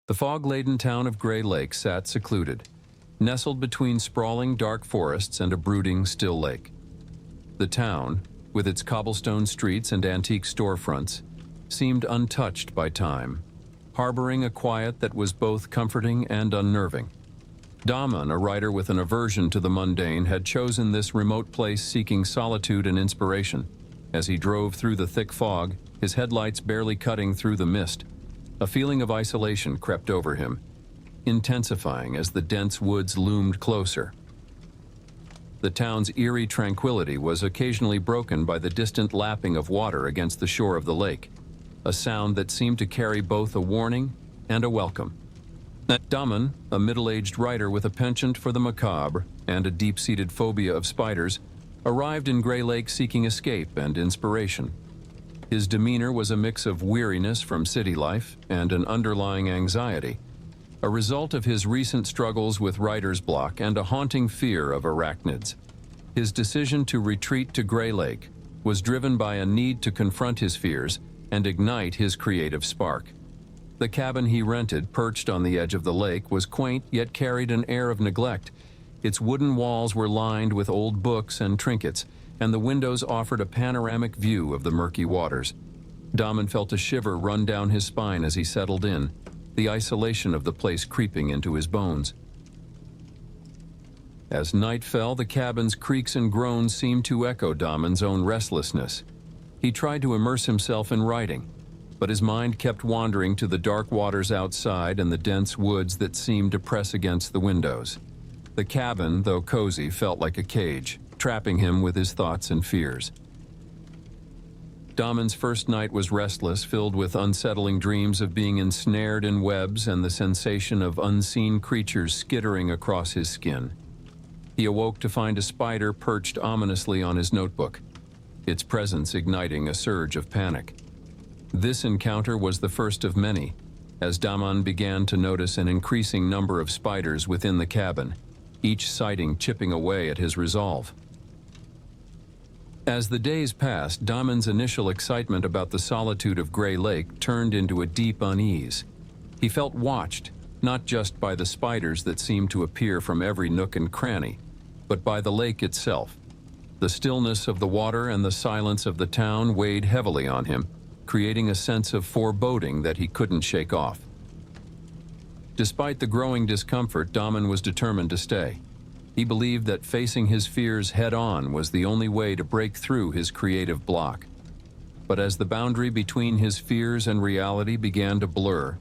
The fog-laden town of Gray Lake sat secluded, nestled between sprawling dark forests and a brooding still lake. The town, with its cobblestone streets and antique storefronts, seemed untouched by time, harboring a quiet that was both comforting and unnerving. Daman, a writer with an aversion to the mundane, had chosen this remote place seeking solitude and inspiration. As he drove through the thick fog, his headlights barely cutting through the mist, a feeling of isolation crept over him, intensifying as the dense woods loomed closer. The town's eerie tranquility was occasionally broken by the distant lapping of water against the shore of the lake, a sound that seemed to carry both a warning and a welcome. Daman, a middle-aged writer with a penchant for the macabre and a deep-seated phobia of spiders, arrived in Gray Lake seeking escape and inspiration. His demeanor was a mix of weariness from city life and an underlying anxiety, a result of his recent struggles with writer's block and a haunting fear of arachnids. His decision to retreat to Gray Lake was driven by a need to confront his fears and ignite his creative spark. The cabin he rented, perched on the edge of the lake, was quaint yet carried an air of neglect. Its wooden walls were lined with old books and trinkets, and the windows offered a panoramic view of the murky waters. Daman felt a shiver run down his spine as he settled in, the isolation of the place creeping into his bones. As night fell, the cabin's creaks and groans seemed to echo Daman's own restlessness. He tried to immerse himself in writing, but his mind kept wandering to the dark waters outside and the dense woods that seemed to press against the windows. The cabin, though cozy, felt like a cage, trapping him with his thoughts and fears. Daman's first night was restless, filled with unsettling dreams of being ensnared in webs and the sensation of unseen creatures skittering across his skin. He awoke to find a spider perched ominously on his notebook, its presence igniting a surge of panic. This encounter was the first of many, as Daman began to notice an increasing number of spiders within the cabin, each sighting chipping away at his resolve. As the days passed, Daman's initial excitement about the solitude of Gray Lake turned into a deep unease. He felt watched, not just by the spiders that seemed to appear from every nook and cranny, but by the lake itself. The stillness of the water and the silence of the town weighed heavily on him, creating a sense of foreboding that he couldn't shake off. Despite the growing discomfort, Daman was determined to stay. He believed that facing his fears head-on was the only way to break through his creative block. But as the boundary between his fears and reality began to blur,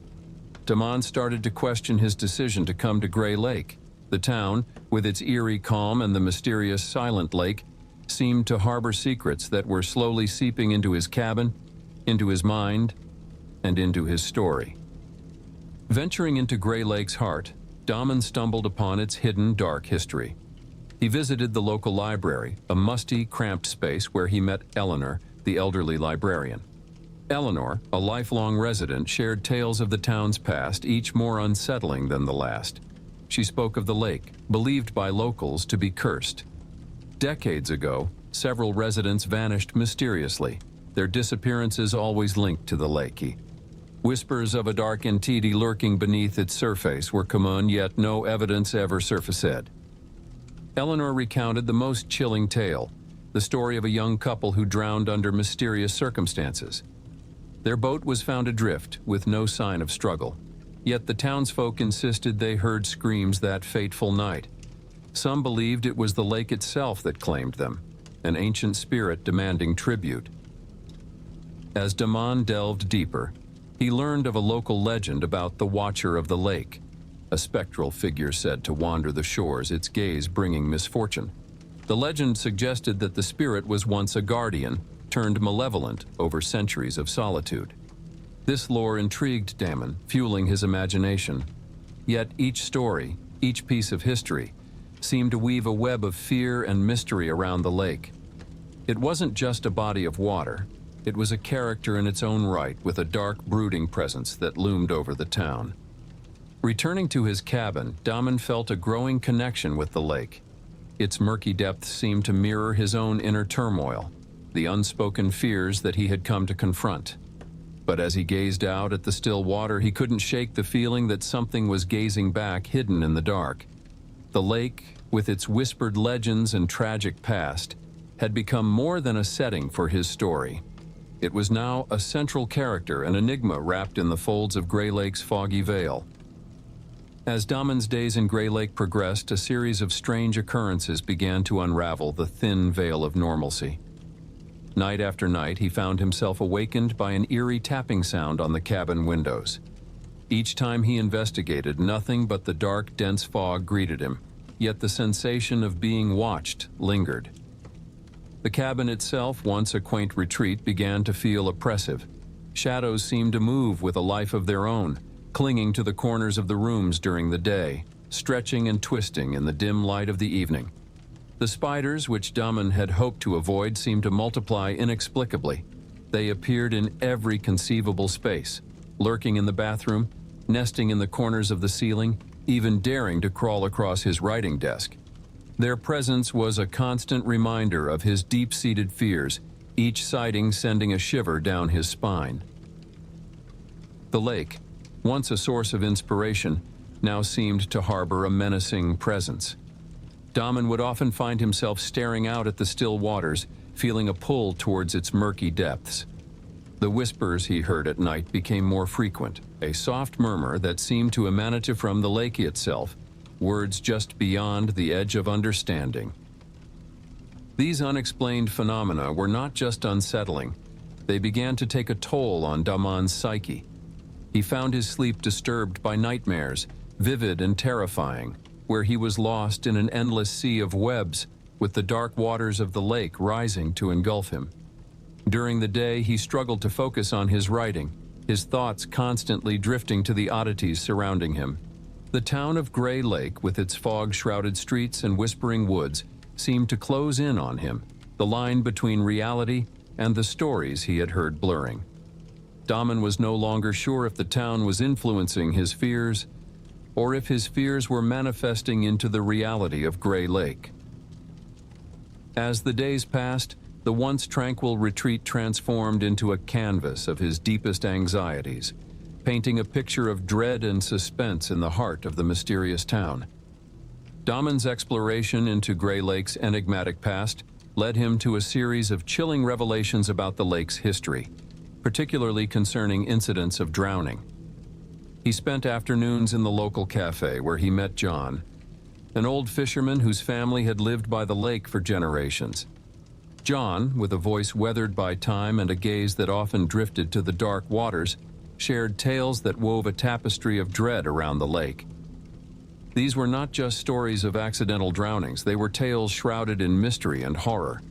Daman started to question his decision to come to Gray Lake. The town, with its eerie calm and the mysterious silent lake, seemed to harbor secrets that were slowly seeping into his cabin, into his mind, and into his story. Venturing into Gray Lake's heart, Daman stumbled upon its hidden dark history. He visited the local library, a musty, cramped space where he met Eleanor, the elderly librarian. Eleanor, a lifelong resident, shared tales of the town's past, each more unsettling than the last. She spoke of the lake, believed by locals to be cursed. Decades ago, several residents vanished mysteriously, their disappearances always linked to the lake. Whispers of a dark entity lurking beneath its surface were common, yet no evidence ever surfaced. Eleanor recounted the most chilling tale, the story of a young couple who drowned under mysterious circumstances. Their boat was found adrift, with no sign of struggle. Yet the townsfolk insisted they heard screams that fateful night. Some believed it was the lake itself that claimed them, an ancient spirit demanding tribute. As Daman delved deeper, he learned of a local legend about the Watcher of the Lake, a spectral figure said to wander the shores, its gaze bringing misfortune. The legend suggested that the spirit was once a guardian, turned malevolent over centuries of solitude. This lore intrigued Daman, fueling his imagination. Yet each story, each piece of history, seemed to weave a web of fear and mystery around the lake. It wasn't just a body of water. It was a character in its own right, with a dark, brooding presence that loomed over the town. Returning to his cabin, Daman felt a growing connection with the lake. Its murky depths seemed to mirror his own inner turmoil, the unspoken fears that he had come to confront. But as he gazed out at the still water, he couldn't shake the feeling that something was gazing back, hidden in the dark. The lake, with its whispered legends and tragic past, had become more than a setting for his story. It was now a central character, an enigma wrapped in the folds of Grey Lake's foggy veil. As Damon's days in Grey Lake progressed, a series of strange occurrences began to unravel the thin veil of normalcy. Night after night, he found himself awakened by an eerie tapping sound on the cabin windows. Each time he investigated, nothing but the dark, dense fog greeted him, yet the sensation of being watched lingered. The cabin itself, once a quaint retreat, began to feel oppressive. Shadows seemed to move with a life of their own, clinging to the corners of the rooms during the day, stretching and twisting in the dim light of the evening. The spiders, which Damon had hoped to avoid, seemed to multiply inexplicably. They appeared in every conceivable space, lurking in the bathroom, nesting in the corners of the ceiling, even daring to crawl across his writing desk. Their presence was a constant reminder of his deep-seated fears, each sighting sending a shiver down his spine. The lake, once a source of inspiration, now seemed to harbor a menacing presence. Damon would often find himself staring out at the still waters, feeling a pull towards its murky depths. The whispers he heard at night became more frequent, a soft murmur that seemed to emanate from the lake itself, words just beyond the edge of understanding. These unexplained phenomena were not just unsettling. They began to take a toll on Damon's psyche. He found his sleep disturbed by nightmares, vivid and terrifying, where he was lost in an endless sea of webs, with the dark waters of the lake rising to engulf him. During the day, he struggled to focus on his writing, his thoughts constantly drifting to the oddities surrounding him. The town of Grey Lake, with its fog-shrouded streets and whispering woods, seemed to close in on him, the line between reality and the stories he had heard blurring. Damon was no longer sure if the town was influencing his fears, or if his fears were manifesting into the reality of Grey Lake. As the days passed, the once tranquil retreat transformed into a canvas of his deepest anxieties, painting a picture of dread and suspense in the heart of the mysterious town. Damon's exploration into Grey Lake's enigmatic past led him to a series of chilling revelations about the lake's history, particularly concerning incidents of drowning. He spent afternoons in the local cafe where he met John, an old fisherman whose family had lived by the lake for generations. John, with a voice weathered by time and a gaze that often drifted to the dark waters, shared tales that wove a tapestry of dread around the lake. These were not just stories of accidental drownings, they were tales shrouded in mystery and horror.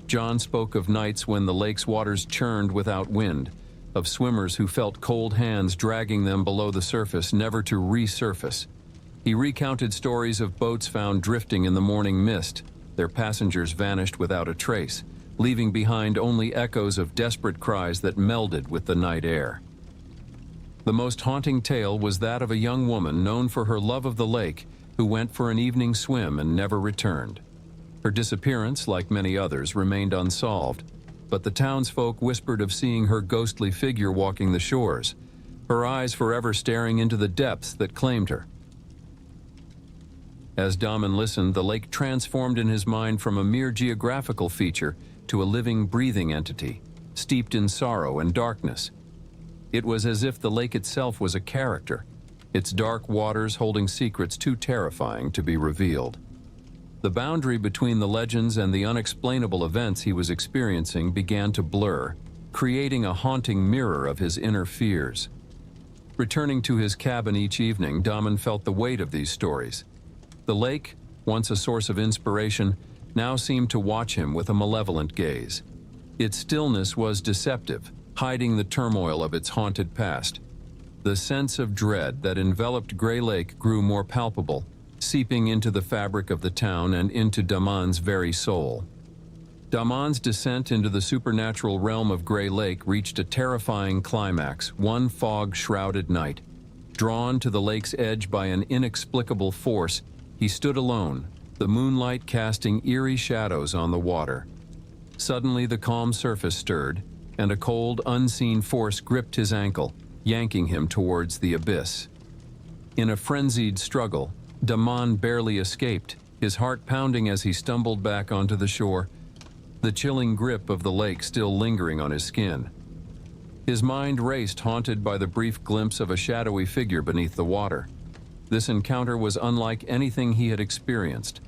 John spoke of nights when the lake's waters churned without wind, of swimmers who felt cold hands dragging them below the surface, never to resurface. He recounted stories of boats found drifting in the morning mist, their passengers vanished without a trace, leaving behind only echoes of desperate cries that melded with the night air. The most haunting tale was that of a young woman known for her love of the lake who went for an evening swim and never returned. Her disappearance, like many others, remained unsolved, but the townsfolk whispered of seeing her ghostly figure walking the shores, her eyes forever staring into the depths that claimed her. As Damon listened, the lake transformed in his mind from a mere geographical feature to a living, breathing entity, steeped in sorrow and darkness. It was as if the lake itself was a character, its dark waters holding secrets too terrifying to be revealed. The boundary between the legends and the unexplainable events he was experiencing began to blur, creating a haunting mirror of his inner fears. Returning to his cabin each evening, Damon felt the weight of these stories. The lake, once a source of inspiration, now seemed to watch him with a malevolent gaze. Its stillness was deceptive, hiding the turmoil of its haunted past. The sense of dread that enveloped Grey Lake grew more palpable, seeping into the fabric of the town and into Damon's very soul. Damon's descent into the supernatural realm of Grey Lake reached a terrifying climax one fog-shrouded night. Drawn to the lake's edge by an inexplicable force, he stood alone, the moonlight casting eerie shadows on the water. Suddenly the calm surface stirred, and a cold, unseen force gripped his ankle, yanking him towards the abyss. In a frenzied struggle, Daman barely escaped, his heart pounding as he stumbled back onto the shore, the chilling grip of the lake still lingering on his skin. His mind raced, haunted by the brief glimpse of a shadowy figure beneath the water. This encounter was unlike anything he had experienced,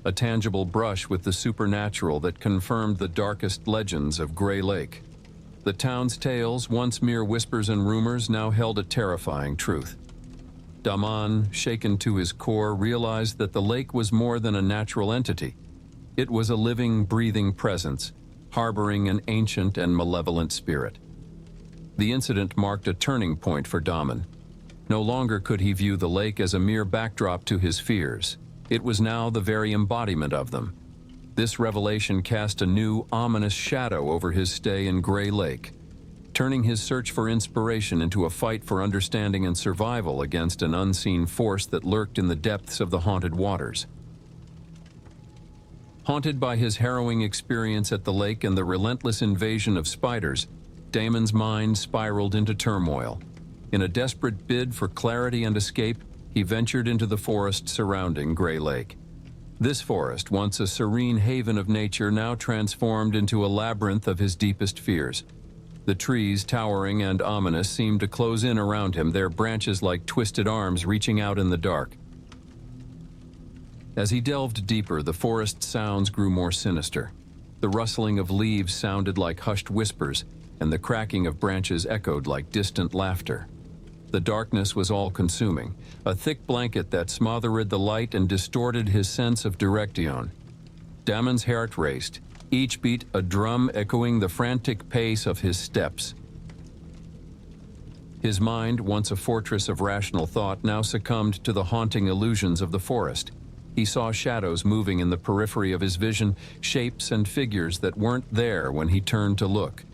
a tangible brush with the supernatural that confirmed the darkest legends of Gray Lake. The town's tales, once mere whispers and rumors, now held a terrifying truth. Daman, shaken to his core, realized that the lake was more than a natural entity. It was a living, breathing presence, harboring an ancient and malevolent spirit. The incident marked a turning point for Daman. No longer could he view the lake as a mere backdrop to his fears. It was now the very embodiment of them. This revelation cast a new, ominous shadow over his stay in Gray Lake, turning his search for inspiration into a fight for understanding and survival against an unseen force that lurked in the depths of the haunted waters. Haunted by his harrowing experience at the lake and the relentless invasion of spiders, Damon's mind spiraled into turmoil. In a desperate bid for clarity and escape, he ventured into the forest surrounding Gray Lake. This forest, once a serene haven of nature, now transformed into a labyrinth of his deepest fears. The trees, towering and ominous, seemed to close in around him, their branches like twisted arms reaching out in the dark. As he delved deeper, the forest sounds grew more sinister. The rustling of leaves sounded like hushed whispers, and the cracking of branches echoed like distant laughter. The darkness was all-consuming, a thick blanket that smothered the light and distorted his sense of direction. Damon's heart raced, each beat a drum echoing the frantic pace of his steps. His mind, once a fortress of rational thought, now succumbed to the haunting illusions of the forest. He saw shadows moving in the periphery of his vision, shapes and figures that weren't there when he turned to look.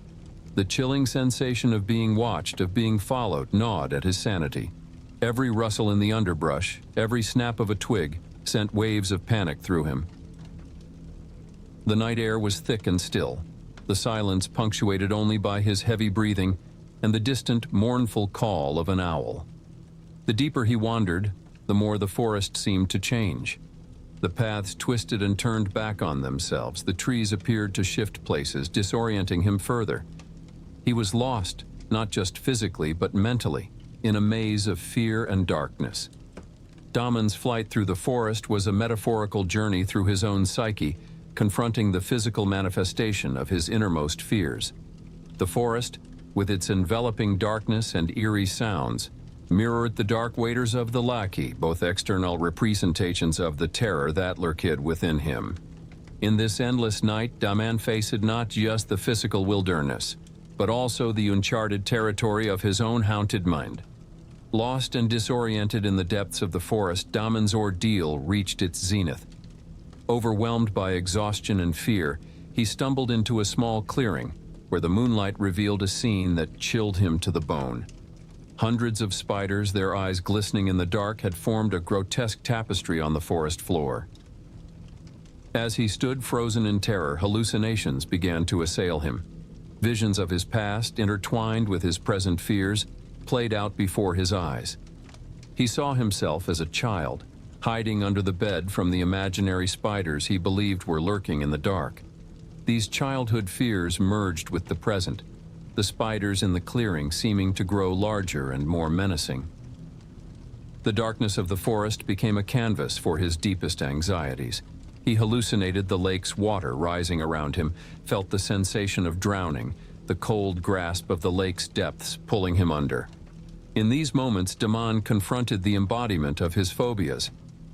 The chilling sensation of being watched, of being followed, gnawed at his sanity. Every rustle in the underbrush, every snap of a twig, sent waves of panic through him. The night air was thick and still, the silence punctuated only by his heavy breathing and the distant, mournful call of an owl. The deeper he wandered, the more the forest seemed to change. The paths twisted and turned back on themselves. The trees appeared to shift places, disorienting him further. He was lost, not just physically, but mentally, in a maze of fear and darkness. Damon's flight through the forest was a metaphorical journey through his own psyche, confronting the physical manifestation of his innermost fears. The forest, with its enveloping darkness and eerie sounds, mirrored the dark waters of the Laki, both external representations of the terror that lurked within him. In this endless night, Daman faced not just the physical wilderness, but also the uncharted territory of his own haunted mind. Lost and disoriented in the depths of the forest, Damon's ordeal reached its zenith. Overwhelmed by exhaustion and fear, he stumbled into a small clearing, where the moonlight revealed a scene that chilled him to the bone. Hundreds of spiders, their eyes glistening in the dark, had formed a grotesque tapestry on the forest floor. As he stood frozen in terror, hallucinations began to assail him. Visions of his past, intertwined with his present fears, played out before his eyes. He saw himself as a child, hiding under the bed from the imaginary spiders he believed were lurking in the dark. These childhood fears merged with the present, the spiders in the clearing seeming to grow larger and more menacing. The darkness of the forest became a canvas for his deepest anxieties. He hallucinated the lake's water rising around him, felt the sensation of drowning, the cold grasp of the lake's depths pulling him under. In these moments, Daman confronted the embodiment of his phobias,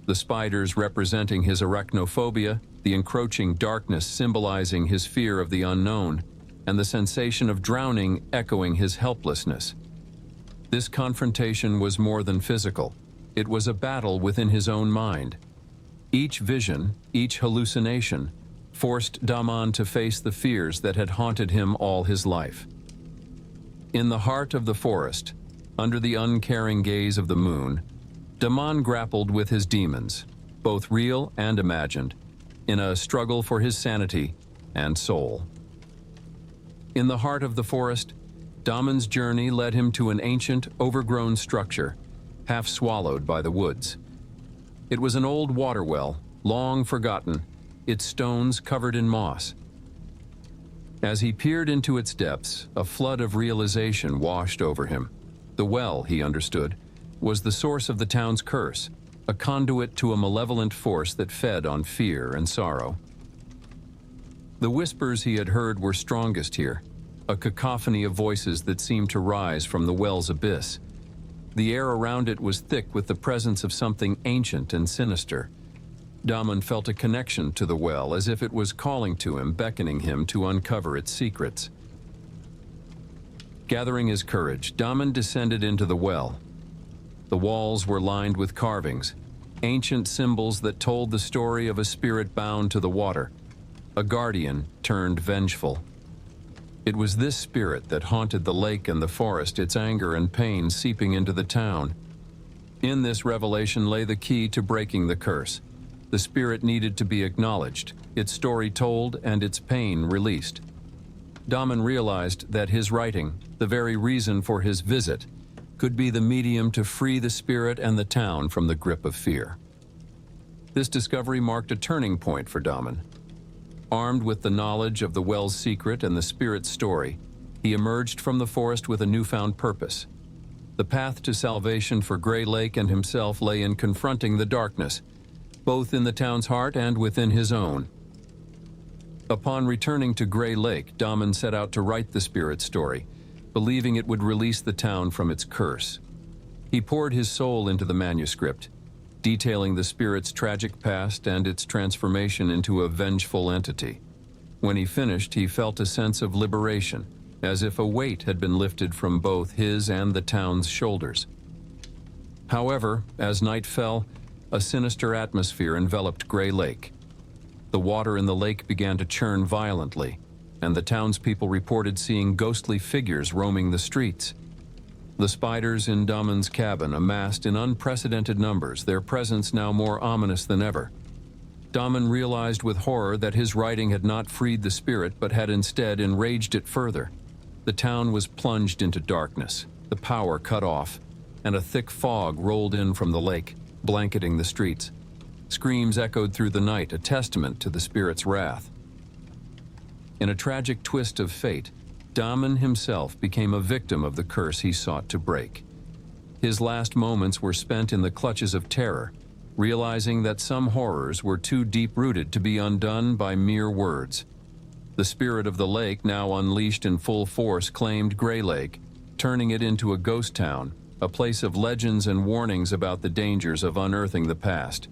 the spiders representing his arachnophobia, the encroaching darkness symbolizing his fear of the unknown, and the sensation of drowning echoing his helplessness. This confrontation was more than physical. It was a battle within his own mind. Each vision, each hallucination, forced Daman to face the fears that had haunted him all his life. In the heart of the forest, under the uncaring gaze of the moon, Daman grappled with his demons, both real and imagined, in a struggle for his sanity and soul. In the heart of the forest, Damon's journey led him to an ancient, overgrown structure, half swallowed by the woods. It was an old water well, long forgotten, its stones covered in moss. As he peered into its depths, a flood of realization washed over him. The well, he understood, was the source of the town's curse, a conduit to a malevolent force that fed on fear and sorrow. The whispers he had heard were strongest here, a cacophony of voices that seemed to rise from the well's abyss. The air around it was thick with the presence of something ancient and sinister. Damon felt a connection to the well, as if it was calling to him, beckoning him to uncover its secrets. Gathering his courage, Damon descended into the well. The walls were lined with carvings, ancient symbols that told the story of a spirit bound to the water, a guardian turned vengeful. It was this spirit that haunted the lake and the forest, its anger and pain seeping into the town. In this revelation lay the key to breaking the curse. The spirit needed to be acknowledged, its story told, and its pain released. Damon realized that his writing, the very reason for his visit, could be the medium to free the spirit and the town from the grip of fear. This discovery marked a turning point for Damon. Armed with the knowledge of the well's secret and the spirit's story, he emerged from the forest with a newfound purpose. The path to salvation for Grey Lake and himself lay in confronting the darkness, both in the town's heart and within his own. Upon returning to Grey Lake, Damon set out to write the spirit's story, believing it would release the town from its curse. He poured his soul into the manuscript, detailing the spirit's tragic past and its transformation into a vengeful entity. When he finished, he felt a sense of liberation, as if a weight had been lifted from both his and the town's shoulders. However, as night fell, a sinister atmosphere enveloped Grey Lake. The water in the lake began to churn violently, and the townspeople reported seeing ghostly figures roaming the streets. The spiders in Damon's cabin amassed in unprecedented numbers, their presence now more ominous than ever. Damon realized with horror that his writing had not freed the spirit, but had instead enraged it further. The town was plunged into darkness, the power cut off, and a thick fog rolled in from the lake, blanketing the streets. Screams echoed through the night, a testament to the spirit's wrath. In a tragic twist of fate, Damon himself became a victim of the curse he sought to break. His last moments were spent in the clutches of terror, realizing that some horrors were too deep-rooted to be undone by mere words. The spirit of the lake, now unleashed in full force, claimed Grey Lake, turning it into a ghost town, a place of legends and warnings about the dangers of unearthing the past.